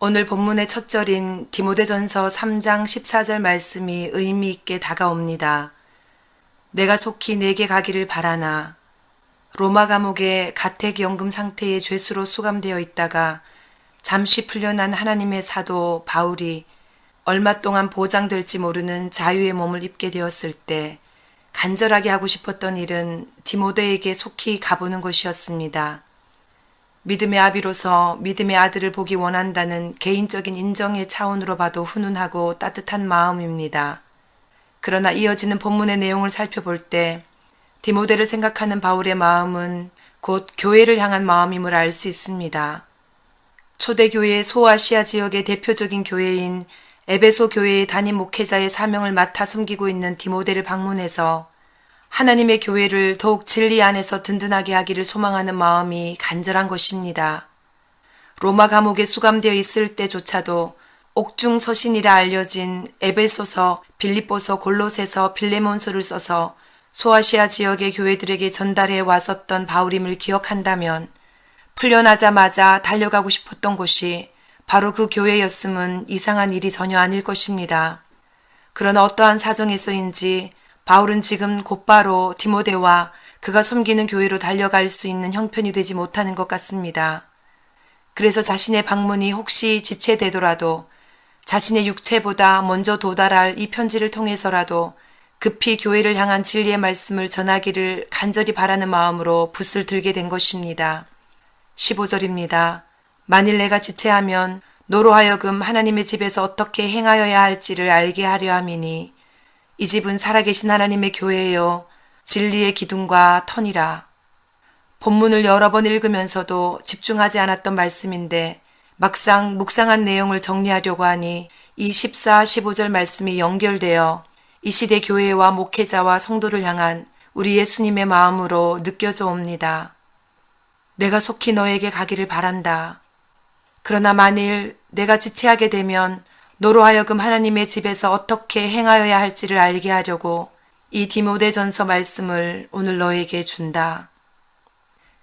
오늘 본문의 첫 절인 디모데전서 3장 14절 말씀이 의미 있게 다가옵니다. 내가 속히 내게 가기를 바라나. 로마 감옥에 가택연금 상태의 죄수로 수감되어 있다가 잠시 풀려난 하나님의 사도 바울이 얼마 동안 보장될지 모르는 자유의 몸을 입게 되었을 때 간절하게 하고 싶었던 일은 디모데에게 속히 가보는 것이었습니다. 믿음의 아비로서 믿음의 아들을 보기 원한다는 개인적인 인정의 차원으로 봐도 훈훈하고 따뜻한 마음입니다. 그러나 이어지는 본문의 내용을 살펴볼 때 디모데를 생각하는 바울의 마음은 곧 교회를 향한 마음임을 알 수 있습니다. 초대교회 소아시아 지역의 대표적인 교회인 에베소 교회의 담임 목회자의 사명을 맡아 섬기고 있는 디모데를 방문해서 하나님의 교회를 더욱 진리 안에서 든든하게 하기를 소망하는 마음이 간절한 것입니다. 로마 감옥에 수감되어 있을 때조차도 옥중 서신이라 알려진 에베소서, 빌립보서, 골로새서, 빌레몬서를 써서 소아시아 지역의 교회들에게 전달해 왔었던 바울임을 기억한다면 풀려나자마자 달려가고 싶었던 곳이 바로 그 교회였음은 이상한 일이 전혀 아닐 것입니다. 그러나 어떠한 사정에서인지 바울은 지금 곧바로 디모데와 그가 섬기는 교회로 달려갈 수 있는 형편이 되지 못하는 것 같습니다. 그래서 자신의 방문이 혹시 지체되더라도 자신의 육체보다 먼저 도달할 이 편지를 통해서라도 급히 교회를 향한 진리의 말씀을 전하기를 간절히 바라는 마음으로 붓을 들게 된 것입니다. 15절입니다. 만일 내가 지체하면 너로 하여금 하나님의 집에서 어떻게 행하여야 할지를 알게 하려 함이니 이 집은 살아계신 하나님의 교회요 진리의 기둥과 터니라. 본문을 여러 번 읽으면서도 집중하지 않았던 말씀인데 막상 묵상한 내용을 정리하려고 하니 이 14, 15절 말씀이 연결되어 이 시대 교회와 목회자와 성도를 향한 우리 예수님의 마음으로 느껴져 옵니다. 내가 속히 너에게 가기를 바란다. 그러나 만일 내가 지체하게 되면 너로 하여금 하나님의 집에서 어떻게 행하여야 할지를 알게 하려고 이 디모데전서 말씀을 오늘 너에게 준다.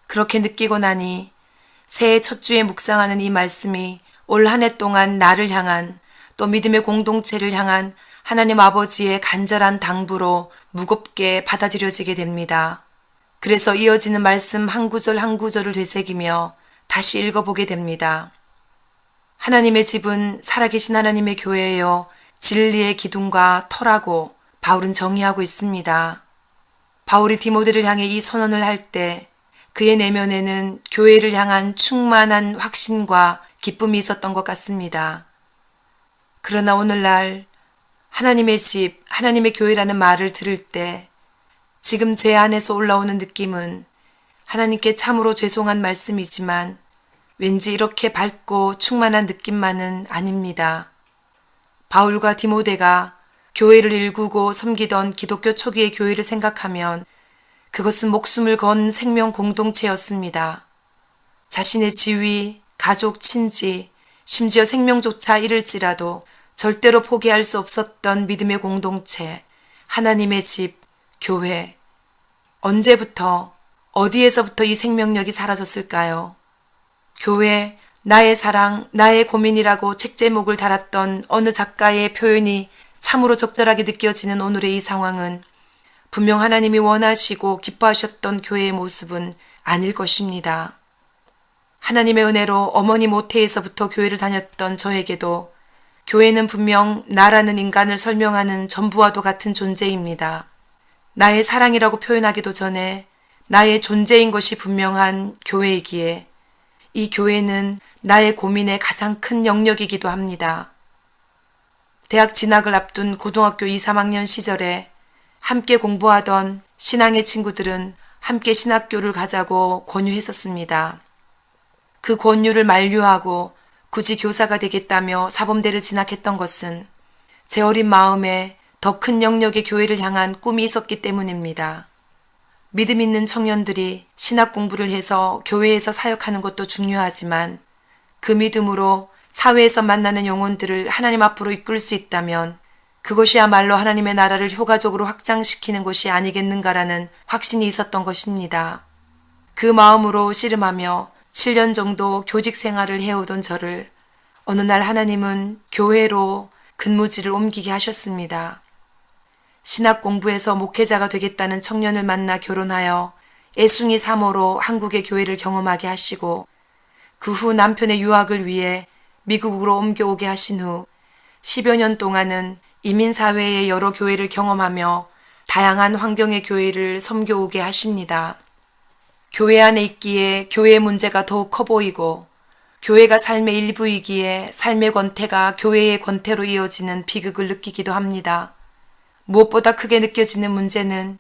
그렇게 느끼고 나니 새해 첫 주에 묵상하는 이 말씀이 올 한 해 동안 나를 향한 또 믿음의 공동체를 향한 하나님 아버지의 간절한 당부로 무겁게 받아들여지게 됩니다. 그래서 이어지는 말씀 한 구절 한 구절을 되새기며 다시 읽어보게 됩니다. 하나님의 집은 살아계신 하나님의 교회예요. 진리의 기둥과 터라고 바울은 정의하고 있습니다. 바울이 디모데를 향해 이 선언을 할 때 그의 내면에는 교회를 향한 충만한 확신과 기쁨이 있었던 것 같습니다. 그러나 오늘날 하나님의 집, 하나님의 교회라는 말을 들을 때 지금 제 안에서 올라오는 느낌은 하나님께 참으로 죄송한 말씀이지만 왠지 이렇게 밝고 충만한 느낌만은 아닙니다. 바울과 디모데가 교회를 일구고 섬기던 기독교 초기의 교회를 생각하면 그것은 목숨을 건 생명 공동체였습니다. 자신의 지위, 가족, 친지, 심지어 생명조차 잃을지라도 절대로 포기할 수 없었던 믿음의 공동체, 하나님의 집, 교회. 언제부터, 어디에서부터 이 생명력이 사라졌을까요? 교회, 나의 사랑, 나의 고민이라고 책 제목을 달았던 어느 작가의 표현이 참으로 적절하게 느껴지는 오늘의 이 상황은 분명 하나님이 원하시고 기뻐하셨던 교회의 모습은 아닐 것입니다. 하나님의 은혜로 어머니 모태에서부터 교회를 다녔던 저에게도 교회는 분명 나라는 인간을 설명하는 전부와도 같은 존재입니다. 나의 사랑이라고 표현하기도 전에 나의 존재인 것이 분명한 교회이기에 이 교회는 나의 고민의 가장 큰 영역이기도 합니다. 대학 진학을 앞둔 고등학교 2, 3학년 시절에 함께 공부하던 신앙의 친구들은 함께 신학교를 가자고 권유했었습니다. 그 권유를 만류하고 굳이 교사가 되겠다며 사범대를 진학했던 것은 제 어린 마음에 더 큰 영역의 교회를 향한 꿈이 있었기 때문입니다. 믿음 있는 청년들이 신학 공부를 해서 교회에서 사역하는 것도 중요하지만 그 믿음으로 사회에서 만나는 영혼들을 하나님 앞으로 이끌 수 있다면 그것이야말로 하나님의 나라를 효과적으로 확장시키는 것이 아니겠는가라는 확신이 있었던 것입니다. 그 마음으로 씨름하며 7년 정도 교직 생활을 해오던 저를 어느 날 하나님은 교회로 근무지를 옮기게 하셨습니다. 신학 공부해서 목회자가 되겠다는 청년을 만나 결혼하여 애숭이 사모로 한국의 교회를 경험하게 하시고 그 후 남편의 유학을 위해 미국으로 옮겨오게 하신 후 10여 년 동안은 이민사회의 여러 교회를 경험하며 다양한 환경의 교회를 섬겨오게 하십니다. 교회 안에 있기에 교회의 문제가 더욱 커 보이고 교회가 삶의 일부이기에 삶의 권태가 교회의 권태로 이어지는 비극을 느끼기도 합니다. 무엇보다 크게 느껴지는 문제는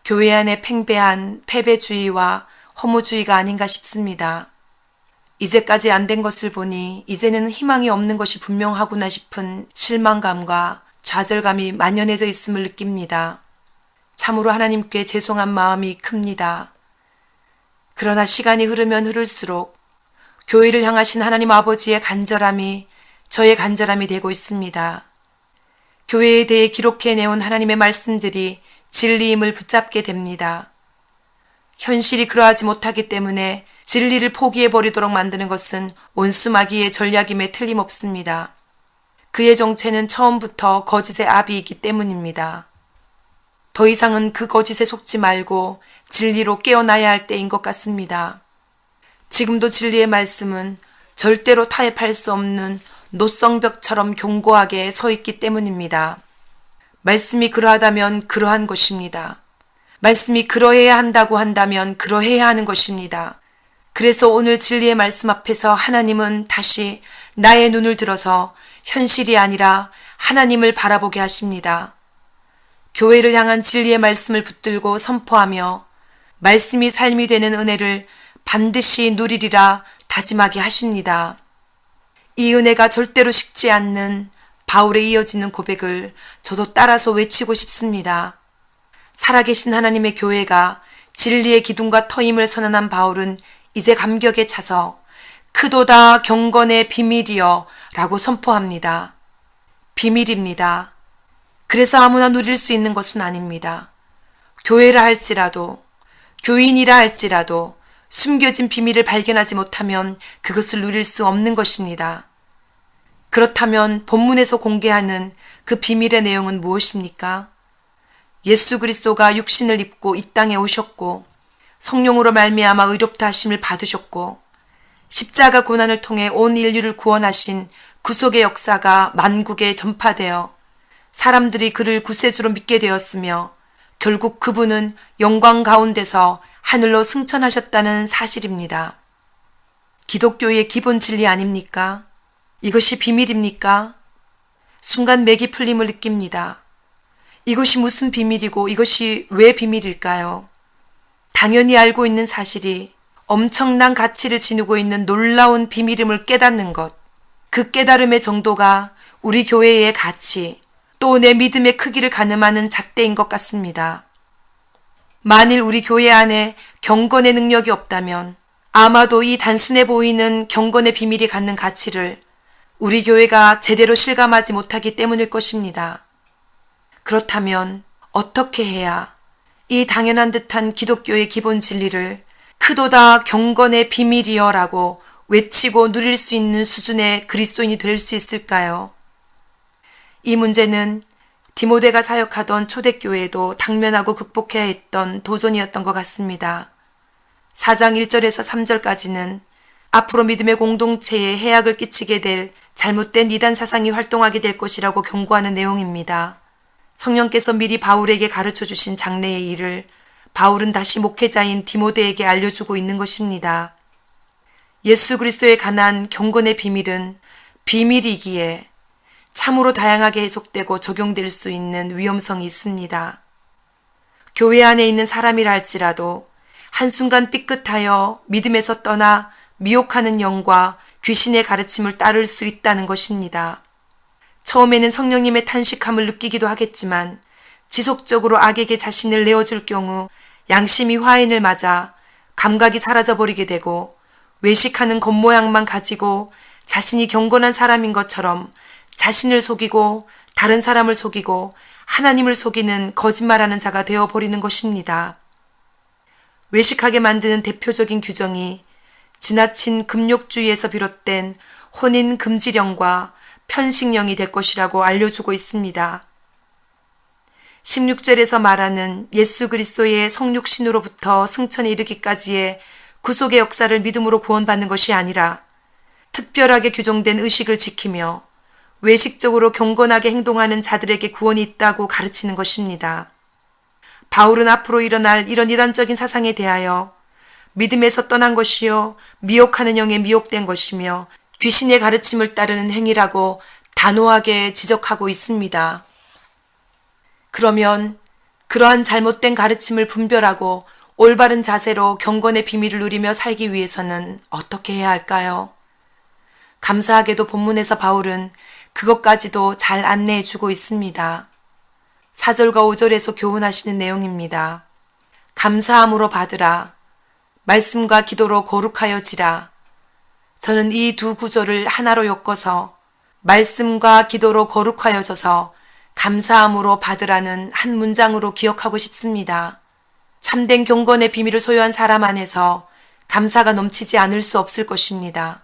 교회 안에 팽배한 패배주의와 허무주의가 아닌가 싶습니다. 이제까지 안 된 것을 보니 이제는 희망이 없는 것이 분명하구나 싶은 실망감과 좌절감이 만연해져 있음을 느낍니다. 참으로 하나님께 죄송한 마음이 큽니다. 그러나 시간이 흐르면 흐를수록 교회를 향하신 하나님 아버지의 간절함이 저의 간절함이 되고 있습니다. 교회에 대해 기록해내온 하나님의 말씀들이 진리임을 붙잡게 됩니다. 현실이 그러하지 못하기 때문에 진리를 포기해버리도록 만드는 것은 원수마귀의 전략임에 틀림없습니다. 그의 정체는 처음부터 거짓의 아비이기 때문입니다. 더 이상은 그 거짓에 속지 말고 진리로 깨어나야 할 때인 것 같습니다. 지금도 진리의 말씀은 절대로 타협할 수 없는 노성벽처럼 견고하게 서 있기 때문입니다. 말씀이 그러하다면 그러한 것입니다. 말씀이 그러해야 한다고 한다면 그러해야 하는 것입니다. 그래서 오늘 진리의 말씀 앞에서 하나님은 다시 나의 눈을 들어서 현실이 아니라 하나님을 바라보게 하십니다. 교회를 향한 진리의 말씀을 붙들고 선포하며 말씀이 삶이 되는 은혜를 반드시 누리리라 다짐하게 하십니다. 이 은혜가 절대로 식지 않는 바울에 이어지는 고백을 저도 따라서 외치고 싶습니다. 살아계신 하나님의 교회가 진리의 기둥과 터임을 선언한 바울은 이제 감격에 차서 크도다 경건의 비밀이여 라고 선포합니다. 비밀입니다. 그래서 아무나 누릴 수 있는 것은 아닙니다. 교회라 할지라도 교인이라 할지라도 숨겨진 비밀을 발견하지 못하면 그것을 누릴 수 없는 것입니다. 그렇다면 본문에서 공개하는 그 비밀의 내용은 무엇입니까? 예수 그리스도가 육신을 입고 이 땅에 오셨고 성령으로 말미암아 의롭다 하심을 받으셨고 십자가 고난을 통해 온 인류를 구원하신 구속의 역사가 만국에 전파되어 사람들이 그를 구세주로 믿게 되었으며 결국 그분은 영광 가운데서 하늘로 승천하셨다는 사실입니다. 기독교의 기본 진리 아닙니까? 이것이 비밀입니까? 순간 맥이 풀림을 느낍니다. 이것이 무슨 비밀이고 이것이 왜 비밀일까요? 당연히 알고 있는 사실이 엄청난 가치를 지니고 있는 놀라운 비밀임을 깨닫는 것. 그 깨달음의 정도가 우리 교회의 가치, 또 내 믿음의 크기를 가늠하는 잣대인 것 같습니다. 만일 우리 교회 안에 경건의 능력이 없다면 아마도 이 단순해 보이는 경건의 비밀이 갖는 가치를 우리 교회가 제대로 실감하지 못하기 때문일 것입니다. 그렇다면 어떻게 해야 이 당연한 듯한 기독교의 기본 진리를 크도다 경건의 비밀이여 라고 외치고 누릴 수 있는 수준의 그리스도인이 될 수 있을까요? 이 문제는 디모데가 사역하던 초대교회도 당면하고 극복해야 했던 도전이었던 것 같습니다. 4장 1절에서 3절까지는 앞으로 믿음의 공동체에 해악을 끼치게 될 잘못된 이단 사상이 활동하게 될 것이라고 경고하는 내용입니다. 성령께서 미리 바울에게 가르쳐 주신 장래의 일을 바울은 다시 목회자인 디모데에게 알려주고 있는 것입니다. 예수 그리스도에 관한 경건의 비밀은 비밀이기에 참으로 다양하게 해석되고 적용될 수 있는 위험성이 있습니다. 교회 안에 있는 사람이라 할지라도 한순간 삐끗하여 믿음에서 떠나 미혹하는 영과 귀신의 가르침을 따를 수 있다는 것입니다. 처음에는 성령님의 탄식함을 느끼기도 하겠지만 지속적으로 악에게 자신을 내어줄 경우 양심이 화인을 맞아 감각이 사라져버리게 되고 외식하는 겉모양만 가지고 자신이 경건한 사람인 것처럼 자신을 속이고 다른 사람을 속이고 하나님을 속이는 거짓말하는 자가 되어버리는 것입니다. 외식하게 만드는 대표적인 규정이 지나친 금욕주의에서 비롯된 혼인 금지령과 편식령이 될 것이라고 알려주고 있습니다. 16절에서 말하는 예수 그리스도의 성육신으로부터 승천에 이르기까지의 구속의 역사를 믿음으로 구원받는 것이 아니라 특별하게 규정된 의식을 지키며 외식적으로 경건하게 행동하는 자들에게 구원이 있다고 가르치는 것입니다. 바울은 앞으로 일어날 이런 이단적인 사상에 대하여 믿음에서 떠난 것이요 미혹하는 영에 미혹된 것이며 귀신의 가르침을 따르는 행위라고 단호하게 지적하고 있습니다. 그러면 그러한 잘못된 가르침을 분별하고 올바른 자세로 경건의 비밀을 누리며 살기 위해서는 어떻게 해야 할까요? 감사하게도 본문에서 바울은 그것까지도 잘 안내해 주고 있습니다. 4절과 5절에서 교훈하시는 내용입니다. 감사함으로 받으라. 말씀과 기도로 거룩하여지라. 저는 이 두 구절을 하나로 엮어서 말씀과 기도로 거룩하여져서 감사함으로 받으라는 한 문장으로 기억하고 싶습니다. 참된 경건의 비밀을 소유한 사람 안에서 감사가 넘치지 않을 수 없을 것입니다.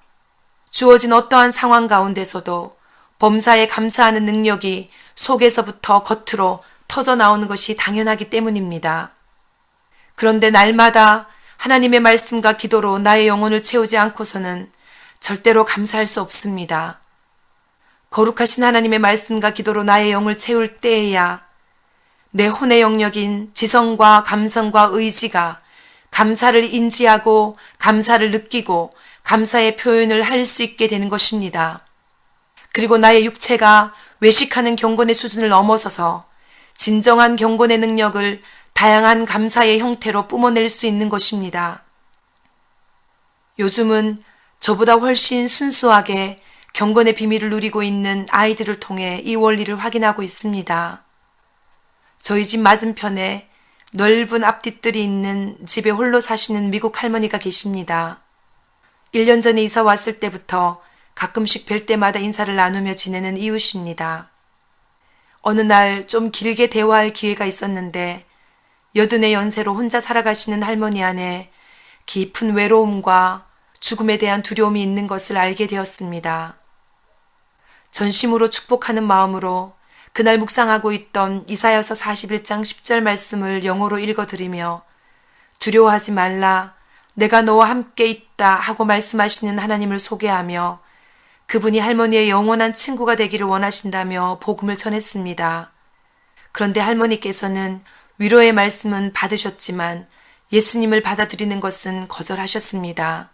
주어진 어떠한 상황 가운데서도 범사에 감사하는 능력이 속에서부터 겉으로 터져 나오는 것이 당연하기 때문입니다. 그런데 날마다 하나님의 말씀과 기도로 나의 영혼을 채우지 않고서는 절대로 감사할 수 없습니다. 거룩하신 하나님의 말씀과 기도로 나의 영을 채울 때에야 내 혼의 영역인 지성과 감성과 의지가 감사를 인지하고 감사를 느끼고 감사의 표현을 할 수 있게 되는 것입니다. 그리고 나의 육체가 외식하는 경건의 수준을 넘어서서 진정한 경건의 능력을 다양한 감사의 형태로 뿜어낼 수 있는 것입니다. 요즘은 저보다 훨씬 순수하게 경건의 비밀을 누리고 있는 아이들을 통해 이 원리를 확인하고 있습니다. 저희 집 맞은편에 넓은 앞뒷뜰이 있는 집에 홀로 사시는 미국 할머니가 계십니다. 1년 전에 이사 왔을 때부터 가끔씩 뵐 때마다 인사를 나누며 지내는 이웃입니다. 어느 날 좀 길게 대화할 기회가 있었는데 80의 연세로 혼자 살아가시는 할머니 안에 깊은 외로움과 죽음에 대한 두려움이 있는 것을 알게 되었습니다. 전심으로 축복하는 마음으로 그날 묵상하고 있던 이사야서 41장 10절 말씀을 영어로 읽어드리며 두려워하지 말라, 내가 너와 함께 있다 하고 말씀하시는 하나님을 소개하며 그분이 할머니의 영원한 친구가 되기를 원하신다며 복음을 전했습니다. 그런데 할머니께서는 위로의 말씀은 받으셨지만 예수님을 받아들이는 것은 거절하셨습니다.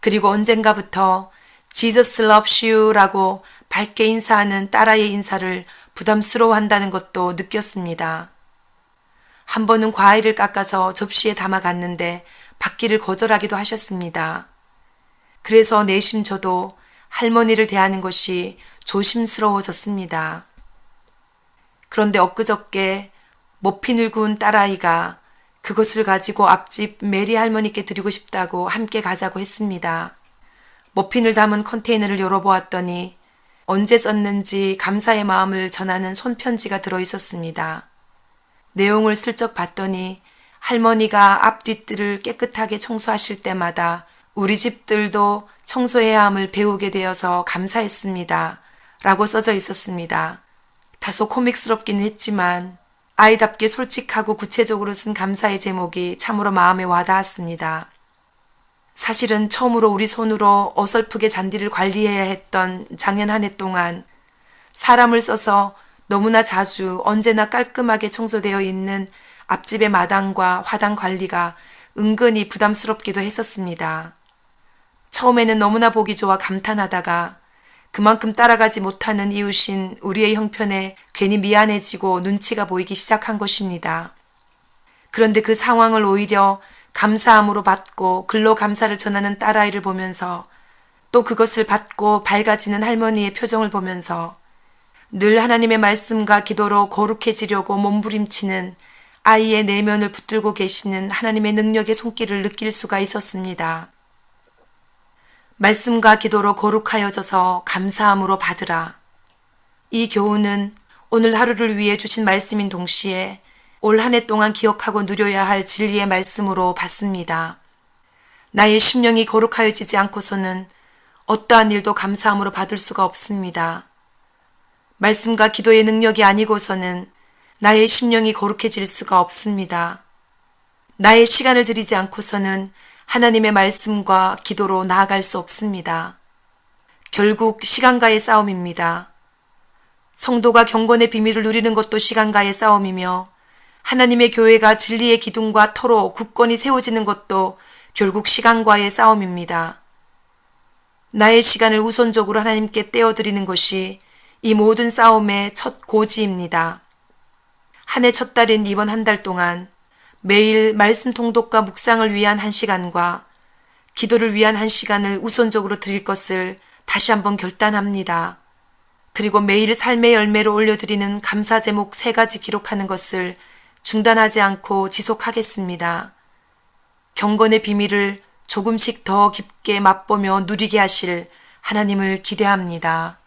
그리고 언젠가부터 Jesus loves you 라고 밝게 인사하는 딸아이의 인사를 부담스러워한다는 것도 느꼈습니다. 한 번은 과일을 깎아서 접시에 담아 갔는데 받기를 거절하기도 하셨습니다. 그래서 내심 저도 할머니를 대하는 것이 조심스러워졌습니다. 그런데 엊그저께 머핀을 구운 딸아이가 그것을 가지고 앞집 메리 할머니께 드리고 싶다고 함께 가자고 했습니다. 머핀을 담은 컨테이너를 열어보았더니 언제 썼는지 감사의 마음을 전하는 손편지가 들어있었습니다. 내용을 슬쩍 봤더니 할머니가 앞뒤뜰을 깨끗하게 청소하실 때마다 우리 집들도 청소해야 함을 배우게 되어서 감사했습니다. 라고 써져 있었습니다. 다소 코믹스럽긴 했지만 아이답게 솔직하고 구체적으로 쓴 감사의 제목이 참으로 마음에 와닿았습니다. 사실은 처음으로 우리 손으로 어설프게 잔디를 관리해야 했던 작년 한 해 동안 사람을 써서 너무나 자주 언제나 깔끔하게 청소되어 있는 앞집의 마당과 화단 관리가 은근히 부담스럽기도 했었습니다. 처음에는 너무나 보기 좋아 감탄하다가 그만큼 따라가지 못하는 이웃인 우리의 형편에 괜히 미안해지고 눈치가 보이기 시작한 것입니다. 그런데 그 상황을 오히려 감사함으로 받고 글로 감사를 전하는 딸아이를 보면서 또 그것을 받고 밝아지는 할머니의 표정을 보면서 늘 하나님의 말씀과 기도로 거룩해지려고 몸부림치는 아이의 내면을 붙들고 계시는 하나님의 능력의 손길을 느낄 수가 있었습니다. 말씀과 기도로 거룩하여져서 감사함으로 받으라. 이 교훈은 오늘 하루를 위해 주신 말씀인 동시에 올 한 해 동안 기억하고 누려야 할 진리의 말씀으로 받습니다. 나의 심령이 거룩하여지지 않고서는 어떠한 일도 감사함으로 받을 수가 없습니다. 말씀과 기도의 능력이 아니고서는 나의 심령이 거룩해질 수가 없습니다. 나의 시간을 들이지 않고서는 하나님의 말씀과 기도로 나아갈 수 없습니다. 결국 시간과의 싸움입니다. 성도가 경건의 비밀을 누리는 것도 시간과의 싸움이며 하나님의 교회가 진리의 기둥과 터로 굳건히 세워지는 것도 결국 시간과의 싸움입니다. 나의 시간을 우선적으로 하나님께 떼어드리는 것이 이 모든 싸움의 첫 고지입니다. 한 해 첫 달인 이번 한 달 동안 매일 말씀 통독과 묵상을 위한 1시간과 기도를 위한 1시간을 우선적으로 드릴 것을 다시 한번 결단합니다. 그리고 매일 삶의 열매로 올려드리는 감사 제목 3가지 기록하는 것을 중단하지 않고 지속하겠습니다. 경건의 비밀을 조금씩 더 깊게 맛보며 누리게 하실 하나님을 기대합니다.